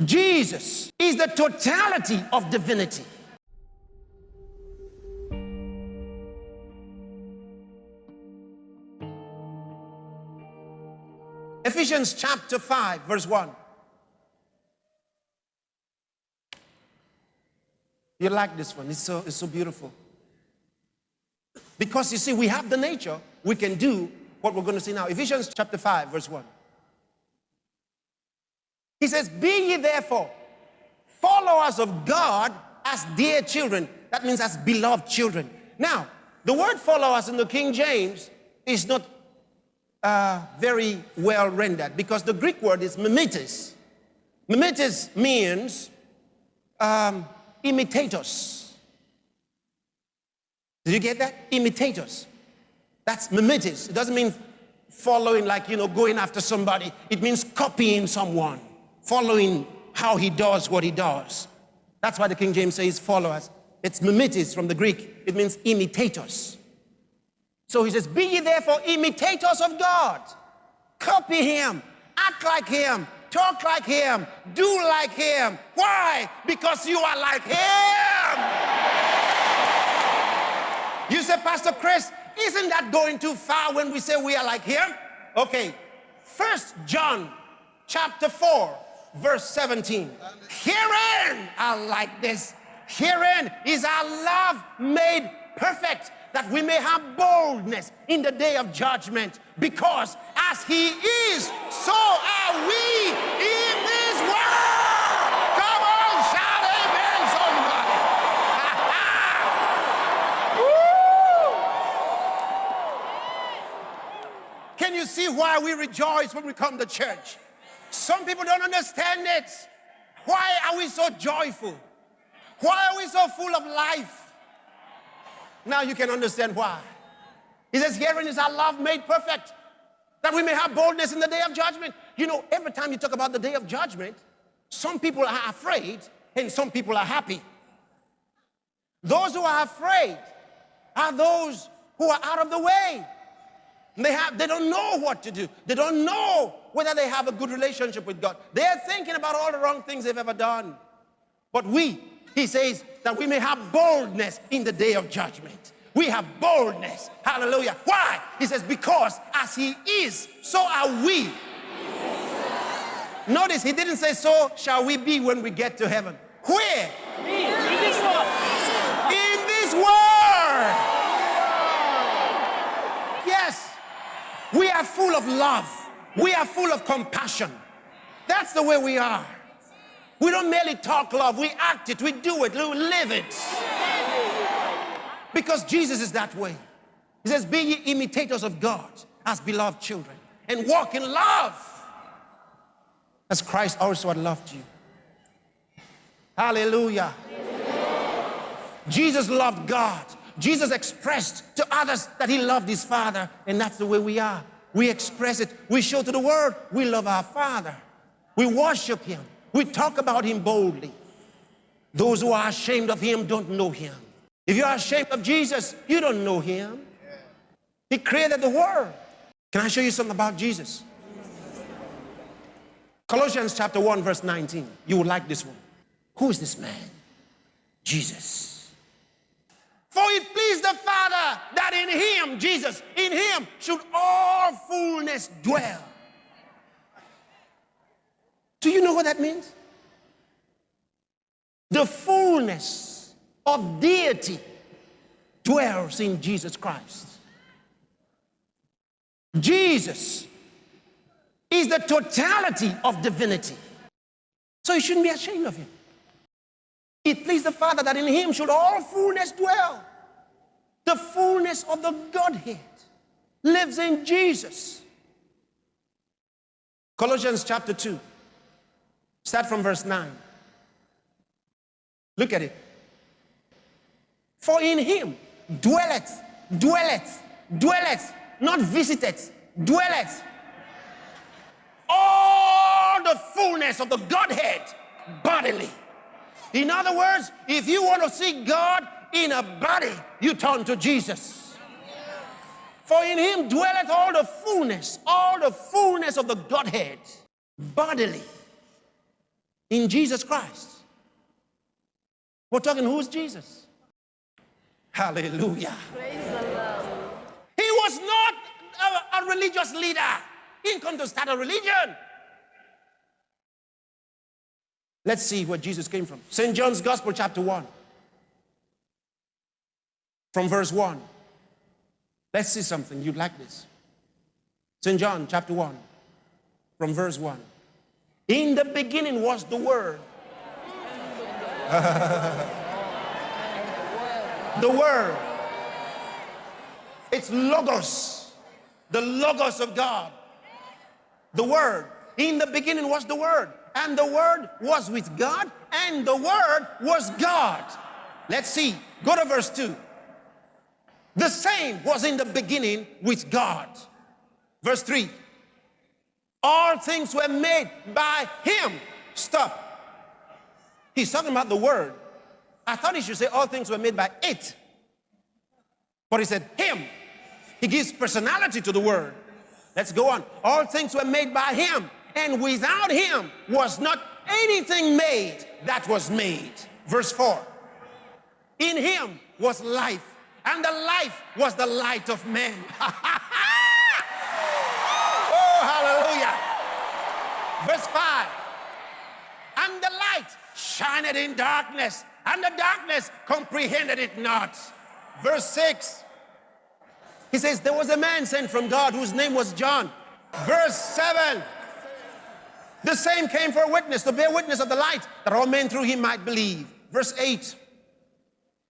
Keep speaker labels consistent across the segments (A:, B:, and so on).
A: Jesus is the totality of divinity. Ephesians chapter 5, verse 1. You like this one? It's so beautiful. Because you see, we have the nature, we can do what we're going to see now. Ephesians chapter 5, verse 1. He says, be ye therefore followers of God as dear children. That means as beloved children. Now, the word followers in the King James is not very well rendered, because the Greek word is mimetes. Mimetes means imitators. Did you get that? Imitators. That's mimetes. It doesn't mean following, like, going after somebody. It means copying someone, following how he does what he does. That's why the King James says followers. It's mimetes from the Greek. It means imitators. So he says, be ye therefore imitators of God. Copy him, act like him, talk like him, do like him. Why? Because you are like him. You say, Pastor Chris, isn't that going too far when we say we are like him? Okay, 1 John chapter 4, verse 17. Herein, I like this, herein is our love made perfect, that we may have boldness in the day of judgment, because as he is, so are we in this world. Come on, shout amen, somebody. Can you see why we rejoice when we come to church? Some people don't understand it. Why are we so joyful? Why are we so full of life? Now you can understand why. He says, herein is our love made perfect, that we may have boldness in the day of judgment. Every time you talk about the day of judgment, some people are afraid and some people are happy. Those who are afraid are those who are out of the way. They don't know what to do. They don't know whether they have a good relationship with God. They're thinking about all the wrong things they've ever done. But he says that we may have boldness in the day of judgment. We have boldness. Hallelujah. Why? He says, because as he is, so are we. Notice he didn't say, so shall we be when we get to heaven. Where? In this world. In this world. Yes. We are full of love. We are full of compassion. That's the way we are. We don't merely talk love, we act it, we do it, we live it. Because Jesus is that way. He says, be ye imitators of God as beloved children, and walk in love as Christ also had loved you. Hallelujah. Jesus loved God. Jesus expressed to others that he loved his Father, and that's the way we are. We express it. We show to the world we love our Father. We worship him. We talk about him boldly. Those who are ashamed of him don't know him. If you are ashamed of Jesus, you don't know him. He created the world. Can I show you something about Jesus? Colossians chapter 1, verse 19. You would like this one. Who is this man? Jesus. For it pleased the Father that in him, Jesus, in him should all fullness dwell. Do you know what that means? The fullness of deity dwells in Jesus Christ. Jesus is the totality of divinity. So you shouldn't be ashamed of him. It pleased the Father that in him should all fullness dwell. The fullness of the Godhead lives in Jesus. Colossians chapter 2. Start from verse 9. Look at it. For in him dwelleth, not visiteth, dwelleth all the fullness of the Godhead bodily. In other words, if you want to see God in a body, you turn to Jesus. For in him dwelleth all the fullness of the Godhead bodily. in Jesus Christ. We're talking, who's Jesus? Hallelujah.
B: Praise the Lord.
A: He was not a religious leader. He didn't come to start a religion. Let's see where Jesus came from. St. John's Gospel, chapter 1. From verse 1. Let's see something. You'd like this. St. John, chapter 1. From verse 1. In the beginning was the Word. The Word. It's Logos. The Logos of God. The Word. In the beginning was the Word. And the Word was with God. And the Word was God. Let's see. Go to verse 2. The same was in the beginning with God. Verse 3. All things were made by Him. Stop. He's talking about the Word. I thought he should say all things were made by it. But he said Him. He gives personality to the Word. Let's go on. All things were made by Him. And without Him was not anything made that was made. Verse 4. In Him was life. And the life was the light of men. Oh, hallelujah. Verse 5. And the light shined in darkness, and the darkness comprehended it not. Verse 6. He says, there was a man sent from God whose name was John. Verse 7. The same came for a witness, to bear witness of the light, that all men through him might believe. Verse 8.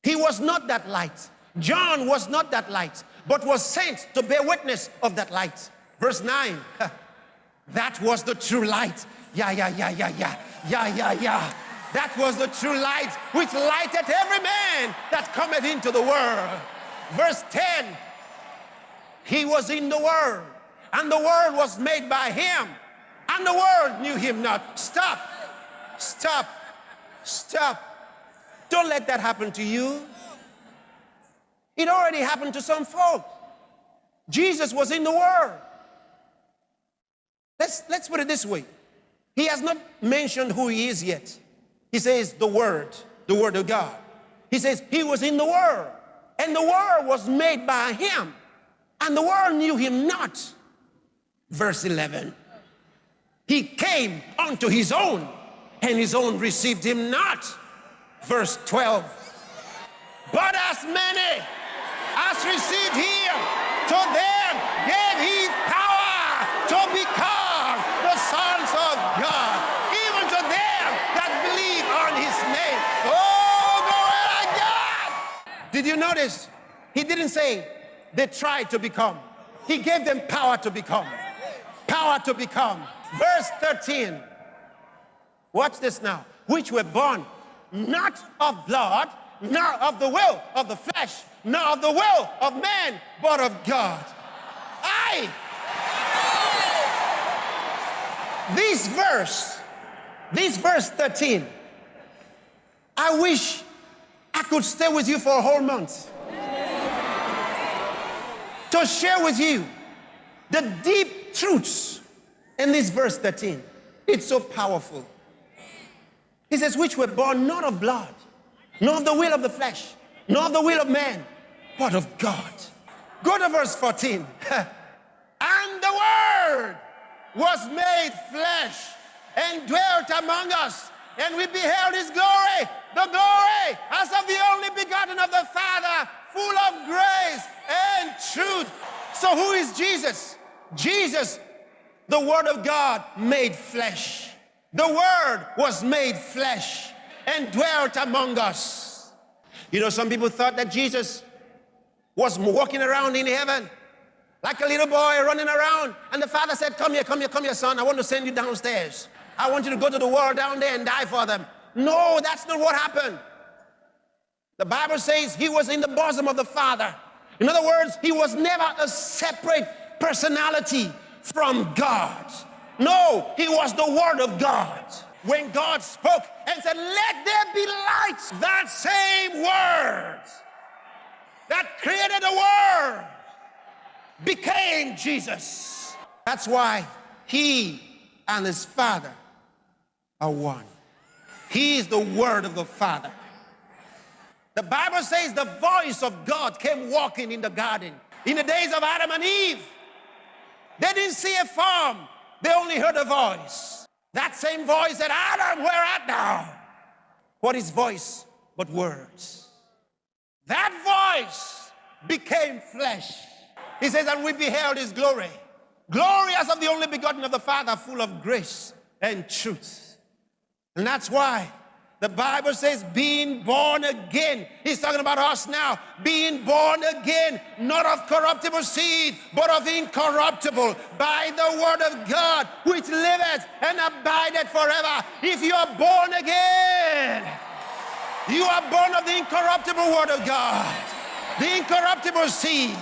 A: He was not that light. John was not that light, but was sent to bear witness of that light. Verse 9. That was the true light. Yeah. That was the true light which lighteth every man that cometh into the world. Verse 10. He was in the world, and the world was made by Him, and the world knew Him not. Stop. Stop. Stop. Don't let that happen to you. It already happened to some folk. Jesus was in the world. Let's put it this way. He has not mentioned who He is yet. He says the Word of God. He says He was in the world, and the world was made by Him, and the world knew Him not. Verse 11. He came unto His own, and His own received Him not. Verse 12. But as many as received Him, to them gave He power to become the sons of God, even to them that believe on His name. Oh, glory to God! Did you notice? He didn't say they tried to become. He gave them power to become. Power to become. Verse 13. Watch this now. Which were born not of blood, nor of the will of the flesh, nor of the will of man, but of God. Aye. This verse 13, I wish I could stay with you for a whole month to share with you the deep truths in this verse 13. It's so powerful. He says, which were born not of blood, nor of the will of the flesh, nor of the will of man, but of God. Go to verse 14. And the Word was made flesh and dwelt among us, and we beheld His glory, the glory as of the only begotten of the Father, full of grace and truth. So who is Jesus? Jesus, the Word of God made flesh. The Word was made flesh and dwelt among us. You know, some people thought that Jesus was walking around in heaven like a little boy running around, and the Father said, come here, son, I want to send you downstairs. I want you to go to the world down there and die for them. No, that's not what happened. The Bible says He was in the bosom of the Father. In other words, He was never a separate personality from God. No, He was the Word of God. When God spoke and said, let there be light, that same Word that created the world became Jesus. That's why He and His Father are one. He is the Word of the Father. The Bible says the voice of God came walking in the garden. In the days of Adam and Eve, they didn't see a form. They only heard a voice. That same voice said, Adam, where art thou? What is voice but words? That voice became flesh. He says, and we beheld his glory. Glory as of the only begotten of the Father, full of grace and truth. And that's why the Bible says being born again. He's talking about us now. Being born again, not of corruptible seed, but of incorruptible, by the word of God, which liveth and abideth forever. If you are born again, you are born of the incorruptible word of God, the incorruptible seed.